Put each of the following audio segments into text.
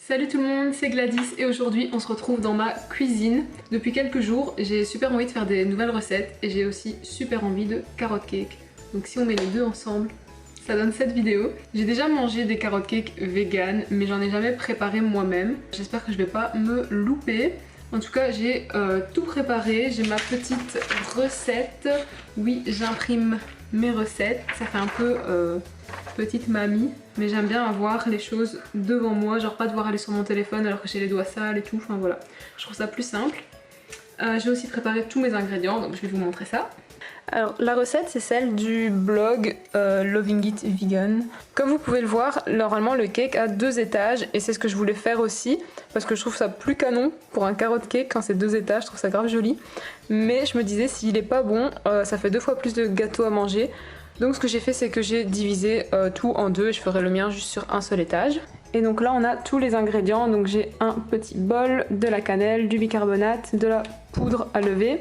Salut tout le monde, c'est Gladys et aujourd'hui on se retrouve dans ma cuisine. Depuis quelques jours j'ai super envie de faire des nouvelles recettes et j'ai aussi super envie de carrot cake. Donc si on met les deux ensemble, ça donne cette vidéo. J'ai déjà mangé des carrot cake vegan mais j'en ai jamais préparé moi-même. J'espère que je vais pas me louper. En tout cas j'ai tout préparé, j'ai ma petite recette. Oui, j'imprime mes recettes, ça fait un peu petite mamie, mais j'aime bien avoir les choses devant moi, genre pas devoir aller sur mon téléphone alors que j'ai les doigts sales et tout, enfin voilà, je trouve ça plus simple. J'ai aussi préparé tous mes ingrédients, donc je vais vous montrer ça. Alors la recette c'est celle du blog Loving It Vegan. Comme vous pouvez le voir, normalement le cake a 2 étages et c'est ce que je voulais faire aussi parce que je trouve ça plus canon pour un carrot cake quand c'est 2 étages, je trouve ça grave joli. Mais je me disais s'il est pas bon, ça fait 2 fois plus de gâteau à manger. Donc ce que j'ai fait c'est que j'ai divisé tout en 2 et je ferai le mien juste sur un seul étage. Et donc là on a tous les ingrédients, donc j'ai un petit bol, de la cannelle, du bicarbonate, de la poudre à lever,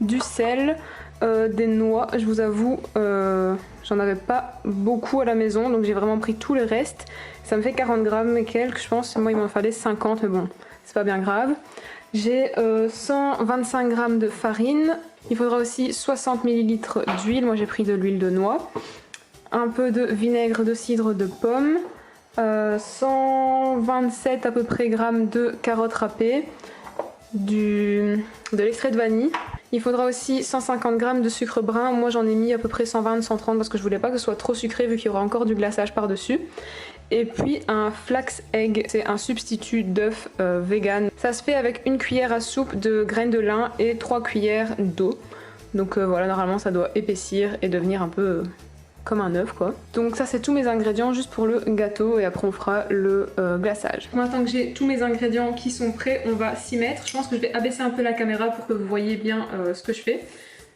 du sel, des noix. Je vous avoue j'en avais pas beaucoup à la maison donc j'ai vraiment pris tout le reste. Ça me fait 40 grammes et quelques je pense, moi il m'en fallait 50 mais bon c'est pas bien grave. J'ai 125 grammes de farine. Il faudra aussi 60 ml d'huile, moi j'ai pris de l'huile de noix, un peu de vinaigre de cidre de pomme, 127 à peu près grammes de carottes râpées, de l'extrait de vanille. Il faudra aussi 150 grammes de sucre brun, moi j'en ai mis à peu près 120-130 parce que je voulais pas que ce soit trop sucré vu qu'il y aura encore du glaçage par dessus. Et puis un flax egg, c'est un substitut d'œuf vegan. Ça se fait avec une cuillère à soupe de graines de lin et 3 cuillères d'eau. Donc voilà, normalement ça doit épaissir et devenir un peu comme un œuf quoi. Donc ça c'est tous mes ingrédients juste pour le gâteau et après on fera le glaçage. Maintenant que j'ai tous mes ingrédients qui sont prêts, on va s'y mettre. Je pense que je vais abaisser un peu la caméra pour que vous voyez bien ce que je fais.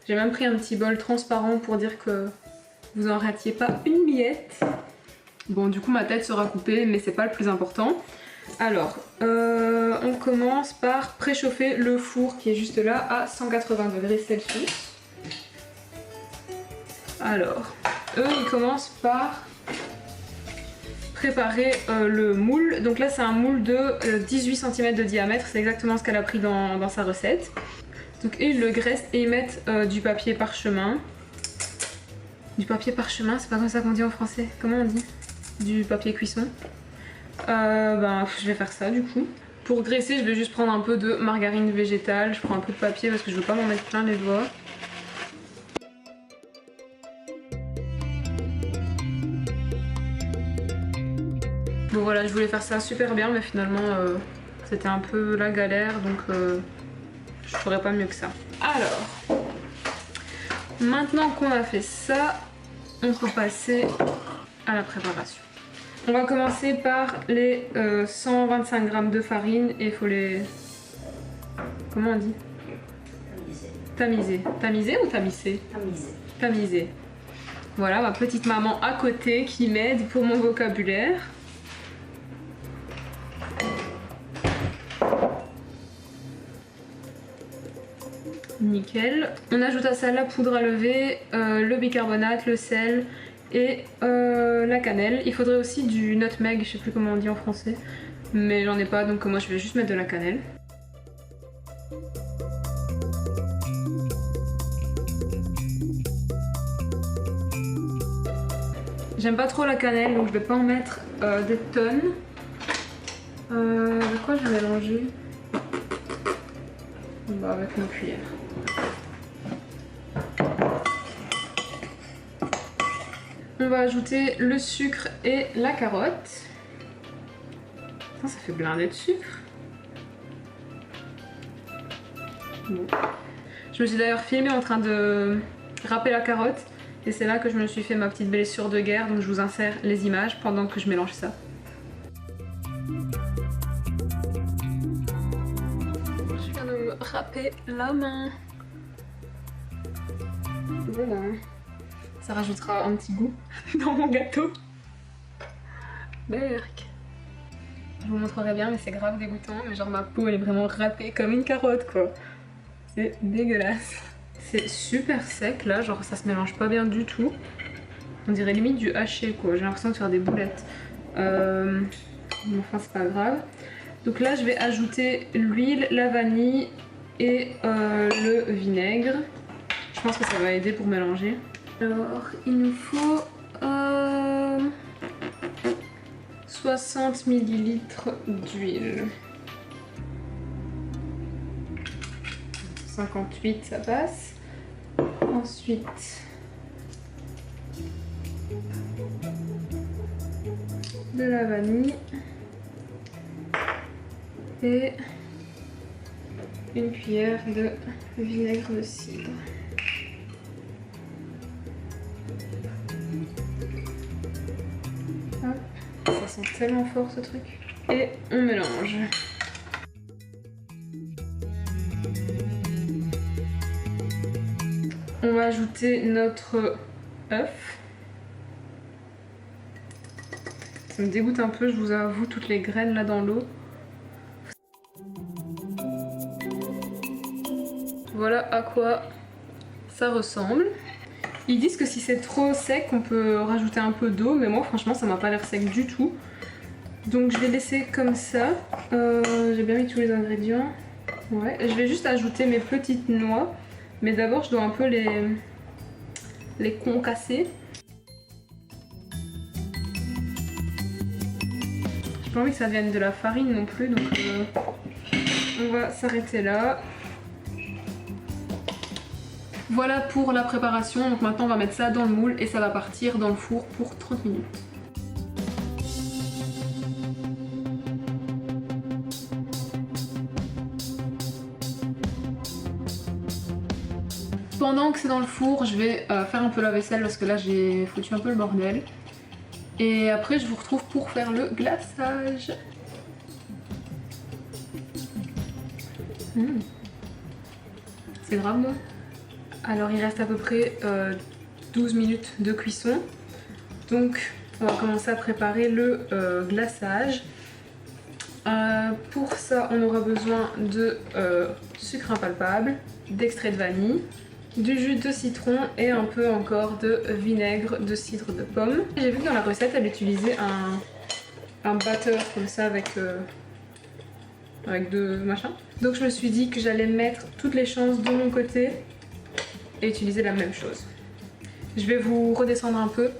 J'ai même pris un petit bol transparent pour dire que vous en ratiez pas une miette. Bon du coup ma tête sera coupée mais c'est pas le plus important. Alors on commence par préchauffer le four qui est juste là à 180 degrés Celsius. Alors eux ils commencent par préparer le moule. Donc là c'est un moule de 18 cm de diamètre, c'est exactement ce qu'elle a pris dans sa recette. Donc ils le graissent et ils mettent du papier parchemin. Du papier parchemin, c'est pas comme ça qu'on dit en français, comment on dit? Du papier cuisson. Je vais faire ça du coup. Pour graisser je vais juste prendre un peu de margarine végétale, je prends un peu de papier parce que je veux pas m'en mettre plein les doigts. Bon voilà, je voulais faire ça super bien mais finalement c'était un peu la galère donc je ferais pas mieux que ça. Alors, maintenant qu'on a fait ça, on peut passer à la préparation. On va commencer par les 125 grammes de farine et il faut les... Comment on dit? Tamiser. Tamiser ou tamiser? Tamiser. Tamiser. Voilà ma petite maman à côté qui m'aide pour mon vocabulaire. Nickel. On ajoute à ça la poudre à lever, le bicarbonate, le sel et la cannelle. Il faudrait aussi du nutmeg, je sais plus comment on dit en français, mais j'en ai pas donc moi je vais juste mettre de la cannelle. J'aime pas trop la cannelle donc je vais pas en mettre des tonnes. De quoi je vais mélanger? Avec une cuillère. On va ajouter le sucre et la carotte. Ça fait blindé de sucre. Bon. Je me suis d'ailleurs filmée en train de râper la carotte et c'est là que je me suis fait ma petite blessure de guerre donc je vous insère les images pendant que je mélange ça. Je viens de me râper la main. Voilà. Ça rajoutera un petit goût dans mon gâteau. Berk. Je vous montrerai bien mais c'est grave dégoûtant. Mais genre ma peau elle est vraiment râpée comme une carotte quoi. C'est dégueulasse. C'est super sec là, genre ça se mélange pas bien du tout. On dirait limite du haché quoi, j'ai l'impression de faire des boulettes. Mais enfin, c'est pas grave. Donc là, je vais ajouter l'huile, la vanille et le vinaigre. Je pense que ça va aider pour mélanger. Alors, il nous faut 60 ml d'huile. 58, ça passe. Ensuite, de la vanille et une cuillère de vinaigre de cidre. Hop, ça sent tellement fort ce truc. Et on mélange. On va ajouter notre œuf. Ça me dégoûte un peu, je vous avoue, toutes les graines là dans l'eau. Voilà à quoi ça ressemble. Ils disent que si c'est trop sec, on peut rajouter un peu d'eau, mais moi franchement ça m'a pas l'air sec du tout. Donc je vais laisser comme ça. J'ai bien mis tous les ingrédients. Ouais, je vais juste ajouter mes petites noix. Mais d'abord je dois un peu les concasser. J'ai pas envie que ça vienne de la farine non plus, donc on va s'arrêter là. Voilà pour la préparation, donc maintenant on va mettre ça dans le moule et ça va partir dans le four pour 30 minutes. Pendant que c'est dans le four, je vais faire un peu la vaisselle parce que là j'ai foutu un peu le bordel. Et après je vous retrouve pour faire le glaçage. C'est grave bon. Alors il reste à peu près 12 minutes de cuisson. Donc on va commencer à préparer le glaçage. Pour ça on aura besoin de sucre impalpable, d'extrait de vanille, du jus de citron et un peu encore de vinaigre de cidre de pomme. J'ai vu que dans la recette elle utilisait un batteur comme ça avec deux machins. Donc je me suis dit que j'allais mettre toutes les chances de mon côté et utiliser la même chose. Je vais vous redescendre un peu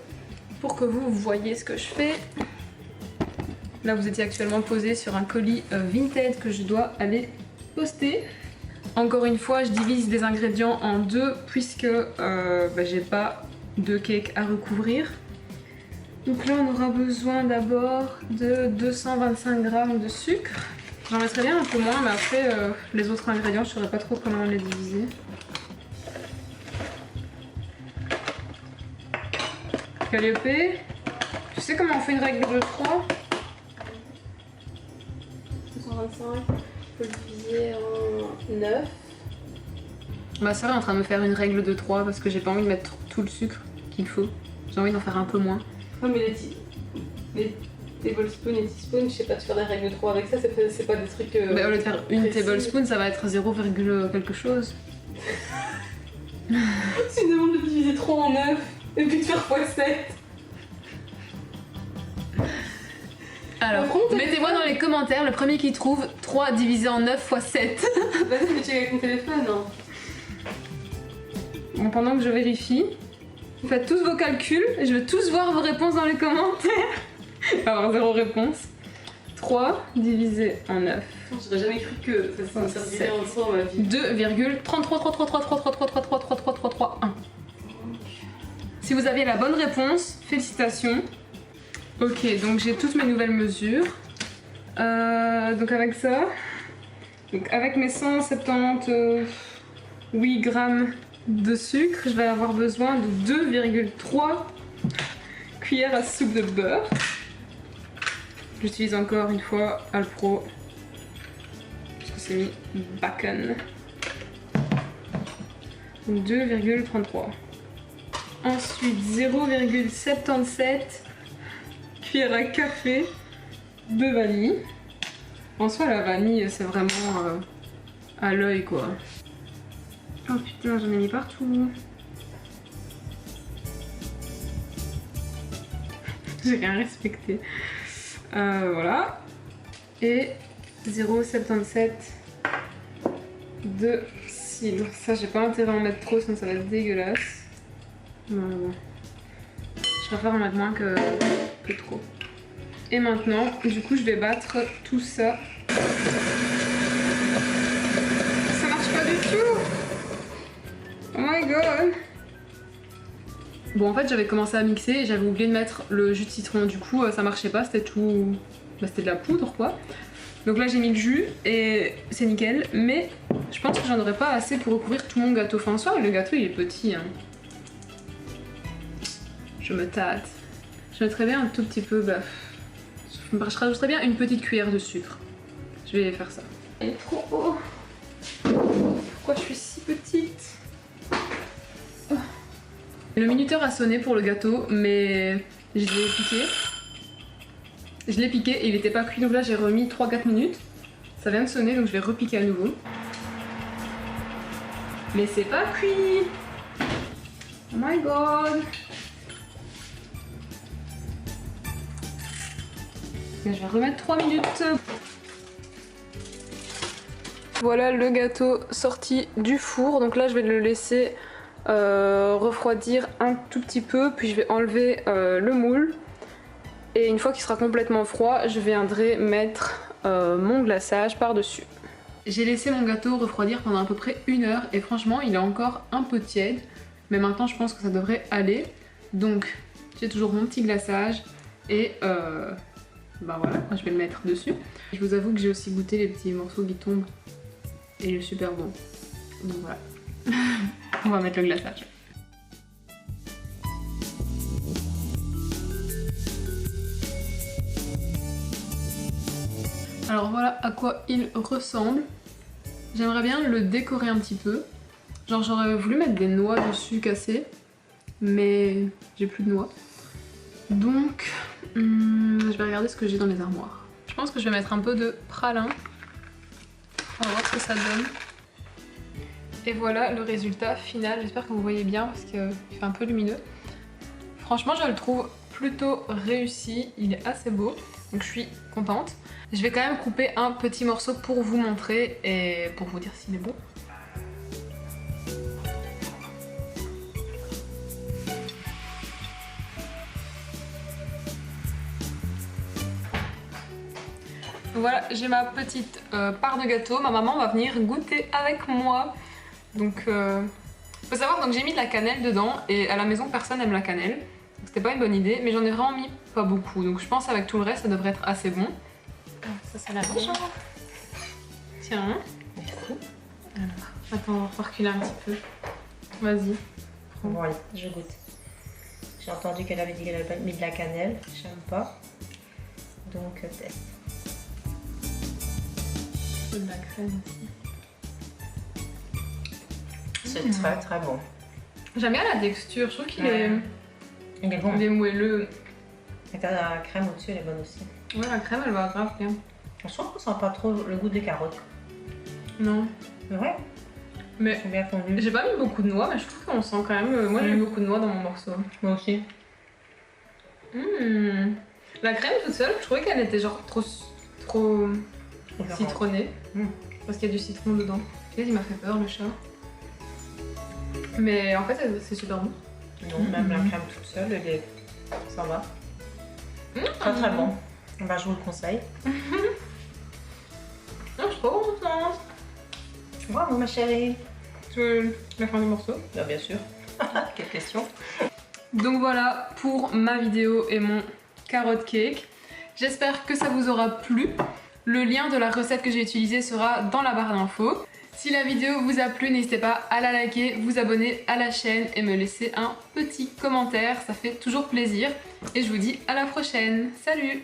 pour que vous voyez ce que je fais. Là vous étiez actuellement posé sur un colis Vinted que je dois aller poster. Encore une fois, je divise des ingrédients en deux puisque j'ai pas de cake à recouvrir. Donc là on aura besoin d'abord de 225 g de sucre. J'en mettrais bien un peu moins, mais après les autres ingrédients je saurais pas trop comment les diviser. Calliope, tu sais comment on fait une règle de 3? 225, il faut le diviser en 9. Ma soeur est en train de me faire une règle de 3 parce que j'ai pas envie de mettre tout le sucre qu'il faut. J'ai envie d'en faire un peu moins. Ouais, mais les tablespoons et teaspoons, je sais pas de faire des règles de 3 avec ça, c'est pas des trucs. Mais au lieu de faire une tablespoon, ça va être 0, quelque chose. Tu demandes de diviser 3 en 9 et puis de faire x7. Alors, mettez-moi dans les commentaires le premier qui trouve 3 divisé en 9 x 7. Vas-y, mais check avec mon téléphone. Hein. Bon, pendant que je vérifie, faites tous vos calculs et je veux tous voir vos réponses dans les commentaires. Il va y avoir 0 réponse. 3 divisé en 9. J'aurais jamais cru que ça servirait en soi dans ma vie. 2,33333333333333 1. Si vous aviez la bonne réponse, félicitations. Ok, donc j'ai toutes mes nouvelles mesures. Donc avec ça, avec mes 178 grammes de sucre, je vais avoir besoin de 2,3 cuillères à soupe de beurre. J'utilise encore une fois Alpro parce que c'est mis bacon. Donc 2,33. Ensuite 0,77 cuillère à café de vanille. En soi la vanille c'est vraiment à l'œil quoi. Oh putain j'en ai mis partout. J'ai rien respecté. Voilà. Et 0,77 de cidre. Ça, j'ai pas intérêt à en mettre trop, sinon ça va être dégueulasse. Voilà. Je préfère en mettre moins que trop. Et maintenant, du coup, je vais battre tout ça. Ça marche pas du tout! Oh my god! Bon, en fait, j'avais commencé à mixer et j'avais oublié de mettre le jus de citron. Du coup, ça marchait pas, c'était tout... Bah, c'était de la poudre, quoi. Donc là, j'ai mis le jus et c'est nickel. Mais je pense que j'en aurais pas assez pour recouvrir tout mon gâteau. Enfin, en soi, le gâteau, il est petit, hein. Je me tâte. Je mettrais bien un tout petit peu... Bah, je rajouterais bien une petite cuillère de sucre. Je vais faire ça. Elle est trop haut. Pourquoi je suis si petite? Oh. Le minuteur a sonné pour le gâteau, mais je l'ai piqué. Je l'ai piqué et il était pas cuit, donc là j'ai remis 3-4 minutes. Ça vient de sonner, donc je vais repiquer à nouveau. Mais c'est pas cuit! Oh my god! Mais je vais remettre 3 minutes. Voilà le gâteau sorti du four. Donc là je vais le laisser refroidir un tout petit peu. Puis je vais enlever le moule. Et une fois qu'il sera complètement froid, je viendrai mettre mon glaçage par-dessus. J'ai laissé mon gâteau refroidir pendant à peu près 1 heure. Et franchement il est encore un peu tiède. Mais maintenant je pense que ça devrait aller. Donc j'ai toujours mon petit glaçage. Et bah voilà, je vais le mettre dessus. Je vous avoue que j'ai aussi goûté les petits morceaux qui tombent. Et il est super bon. Donc voilà. On va mettre le glaçage. Alors voilà à quoi il ressemble. J'aimerais bien le décorer un petit peu. Genre j'aurais voulu mettre des noix dessus cassées. Mais j'ai plus de noix. Donc je vais regarder ce que j'ai dans les armoires. Je pense que je vais mettre un peu de pralin. On va voir ce que ça donne. Et voilà le résultat final. J'espère que vous voyez bien parce qu'il fait un peu lumineux. Franchement, je le trouve plutôt réussi. Il est assez beau. Donc je suis contente. Je vais quand même couper un petit morceau pour vous montrer et pour vous dire s'il est bon. Voilà, j'ai ma petite part de gâteau. Ma maman va venir goûter avec moi. Donc, faut savoir, donc j'ai mis de la cannelle dedans et à la maison personne n'aime la cannelle. Donc c'était pas une bonne idée, mais j'en ai vraiment mis pas beaucoup. Donc je pense avec tout le reste, ça devrait être assez bon. Ça c'est la méchante. Tiens. Merci. Alors, attends, on va reculer un petit peu. Vas-y. Bon allez, je goûte. J'ai entendu qu'elle avait dit qu'elle avait mis de la cannelle. J'aime pas. Donc test. De la crème aussi. C'est très très bon. J'aime bien la texture, je trouve qu'il est... Il est bon. Il est moelleux. Et la crème au-dessus, elle est bonne aussi. Ouais, la crème elle va grave bien. Je trouve qu'on sent pas trop le goût des carottes. Non. Ouais. Mais C'est bien fondu. j'ai pas mis beaucoup de noix, mais je trouve qu'on sent quand même... Moi j'ai mis beaucoup de noix dans mon morceau. Moi aussi. La crème toute seule, je trouvais qu'elle était genre trop citronnée. Parce qu'il y a du citron dedans. Et il m'a fait peur le chat. Mais en fait c'est super bon. Non, même la crème toute seule, elle est... ça va. Très très bon. Bah, je vous le conseille. Je suis trop contente. Bravo ma chérie. Tu veux la fin du morceau? Bien sûr. Quelle question. Donc voilà pour ma vidéo et mon carrot cake. J'espère que ça vous aura plu. Le lien de la recette que j'ai utilisée sera dans la barre d'infos. Si la vidéo vous a plu, n'hésitez pas à la liker, vous abonner à la chaîne et me laisser un petit commentaire. Ça fait toujours plaisir. Et je vous dis à la prochaine. Salut!